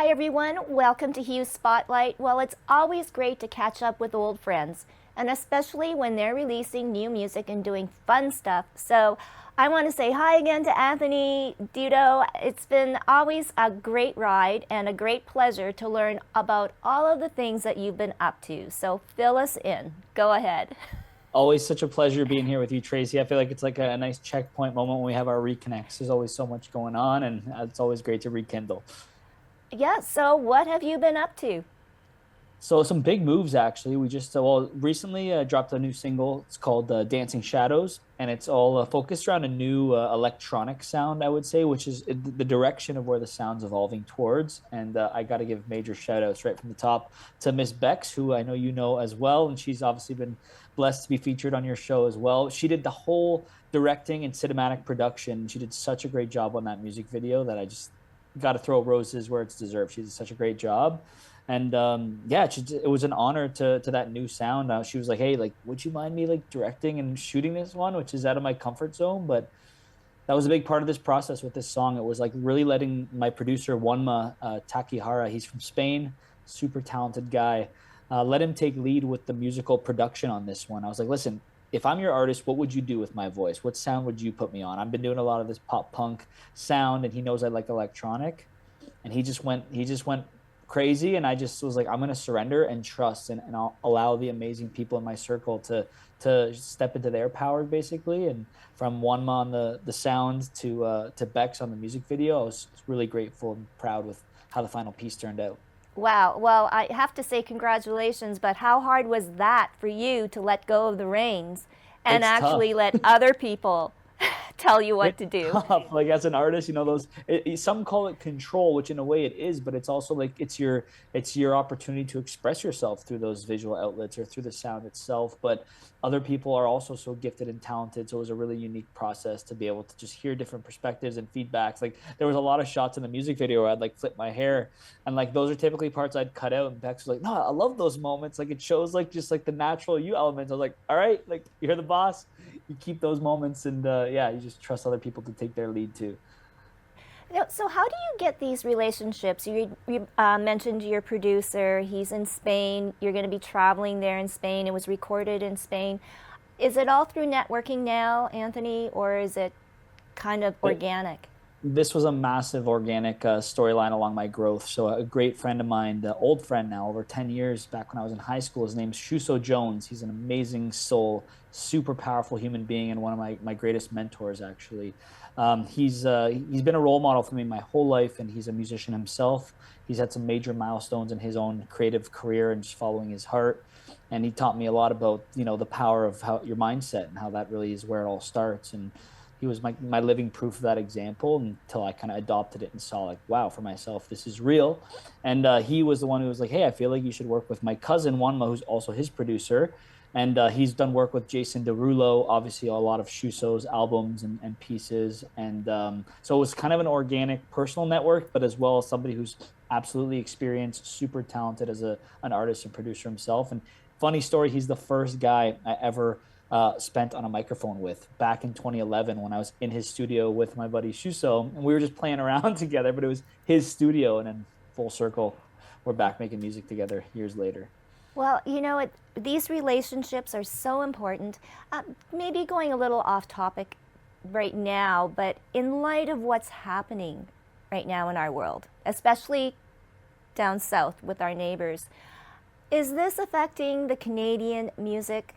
Hi everyone, welcome to Hue Spotlight. Well, it's always great to catch up with old friends, and especially when they're releasing new music and doing fun stuff. So I want to say hi again to Anthony, D1do. It's been always a great ride and a great pleasure to learn about all of the things that you've been up to. So fill us in. Go ahead. Always such a pleasure being here with you, Tracy. I feel like it's like a nice checkpoint moment when we have our reconnects. There's always so much going on, and it's always great to rekindle. Yeah, so what have you been up to? So some big moves actually. We just recently dropped a new single. It's called "Dancing Shadows," and it's all focused around a new electronic sound, I would say, which is the direction of where the sound's evolving towards. And I got to give major shout outs right from the top to Miss Bex, who I know you know as well, and she's obviously been blessed to be featured on your show as well. She did the whole directing and cinematic production. She did such a great job on that music video that I just got to throw roses where it's deserved. She did such a great job. And yeah, it was an honor to that new sound. She was like, "Hey, like, would you mind me like directing and shooting this one, which is out of my comfort zone?" But that was a big part of this process with this song. It was like really letting my producer Wanma Takihara, he's from Spain, super talented guy, let him take lead with the musical production on this one. I was like, "Listen, if I'm your artist, what would you do with my voice? What sound would you put me on?" I've been doing a lot of this pop punk sound, and he knows I like electronic, and he just went crazy, and I just was like, I'm gonna surrender and trust, and I'll allow the amazing people in my circle to step into their power basically. And from one on the sound to Bex on the music video, I was really grateful and proud with how the final piece turned out. Wow. Well, I have to say congratulations, but how hard was that for you to let go of the reins and It's actually tough. let other people tell you what It's to do? tough. Like as an artist, those some call it control, which in a way it is, but it's also like it's your opportunity to express yourself through those visual outlets or through the sound itself. But other people are also so gifted and talented, so it was a really unique process to be able to just hear different perspectives and feedbacks. Like there was a lot of shots in the music video where I'd like flip my hair, and like those are typically parts I'd cut out. And Bex was like, "No, I love those moments. Like it shows like just like the natural you elements." I was like, "All right, like you're the boss, you keep those moments," and yeah, you just trust other people to take their lead too. So, how do you get these relationships? You mentioned your producer, he's in Spain, you're going to be traveling there in Spain, it was recorded in Spain. Is it all through networking now, Anthony, or is it kind of It, organic? this was a massive organic storyline along my growth. So a great friend of mine, the old friend now, over 10 years back when I was in high school, his name's Shuso Jones. He's an amazing soul, super powerful human being, and one of my greatest mentors actually. He's been a role model for me my whole life, and he's a musician himself. He's had some major milestones in his own creative career and just following his heart. And he taught me a lot about the power of how your mindset and how that really is where it all starts. And he was my living proof of that example until I kind of adopted it and saw like, wow, for myself, this is real. And he was the one who was like, hey, I feel like you should work with my cousin Wanma, who's also his producer. And he's done work with Jason Derulo, obviously a lot of Shuso's albums and pieces. And so it was kind of an organic personal network, but as well as somebody who's absolutely experienced, super talented as an artist and producer himself. And funny story, he's the first guy I ever spent on a microphone with back in 2011 when I was in his studio with my buddy Shuso, and we were just playing around together, but it was his studio, and then full circle, we're back making music together years later. Well, these relationships are so important. Maybe going a little off topic right now, but in light of what's happening right now in our world, especially down south with our neighbors, is this affecting the Canadian music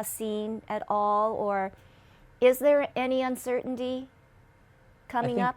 scene at all, or is there any uncertainty I coming think up?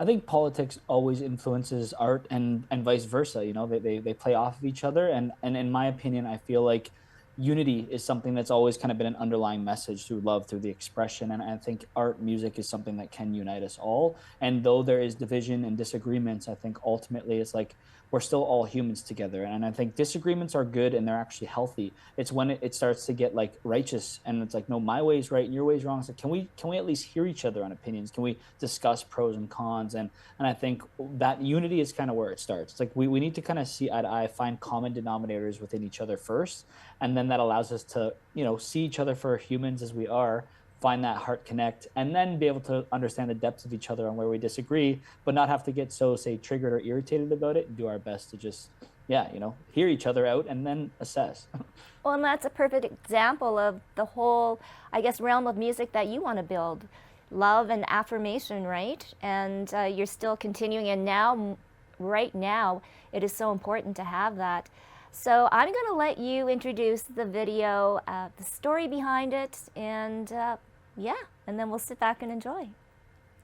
I think politics always influences art and vice versa. They play off of each other. And in my opinion, I feel like unity is something that's always kind of been an underlying message through love, through the expression. And I think art, music is something that can unite us all. And though there is division and disagreements, I think ultimately it's like we're still all humans together. And I think disagreements are good and they're actually healthy. It's when it starts to get like righteous and it's like, no, my way is right and your way is wrong. So can we at least hear each other on opinions? Can we discuss pros and cons? And I think that unity is kind of where it starts. It's like we need to kind of see eye to eye, find common denominators within each other first. And then that allows us to, see each other for humans as we are, find that heart connect, and then be able to understand the depths of each other and where we disagree, but not have to get so, say, triggered or irritated about it, and do our best to just, yeah, you know, hear each other out and then assess. Well, and that's a perfect example of the whole, I guess, realm of music that you want to build. Love and affirmation, right? And you're still continuing, and now, right now, it is so important to have that. So I'm going to let you introduce the video, the story behind it, and yeah, and then we'll sit back and enjoy.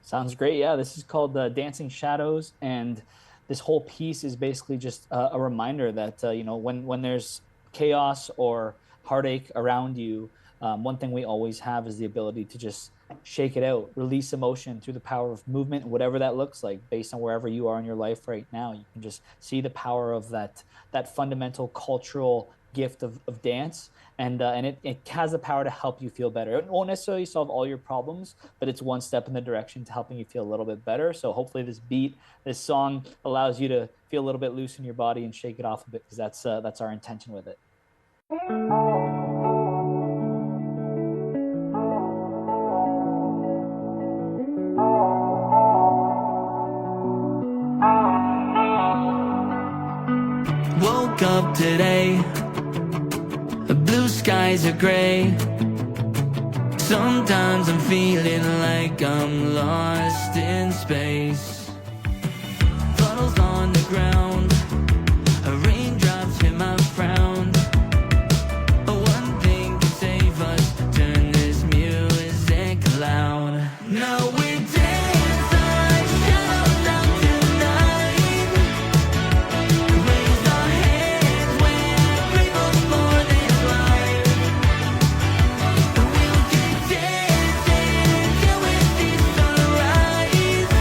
Sounds great. Yeah, this is called Dancing Shadows, and this whole piece is basically just a reminder that you know, when there's chaos or heartache around you, one thing we always have is the ability to just shake it out, release emotion through the power of movement, whatever that looks like, based on wherever you are in your life right now. You can just see the power of that fundamental cultural gift of dance, and it has the power to help you feel better. It won't necessarily solve all your problems, but it's one step in the direction to helping you feel a little bit better. So hopefully this beat, this song, allows you to feel a little bit loose in your body and shake it off a bit, because that's our intention with it. Woke up today, the blue skies are gray. Sometimes I'm feeling like I'm lost in space. Puddles on the ground, raindrops hit my frown. One thing can save us, turn this music loud. Now we're dancing like shadows out tonight. Raise our hands when grateful for this life. We'll keep dancing till we see sunrise,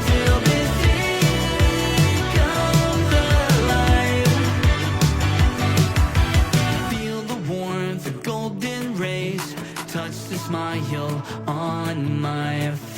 till this city comes alive. Feel the warmth, the golden rays touch the smile on my face.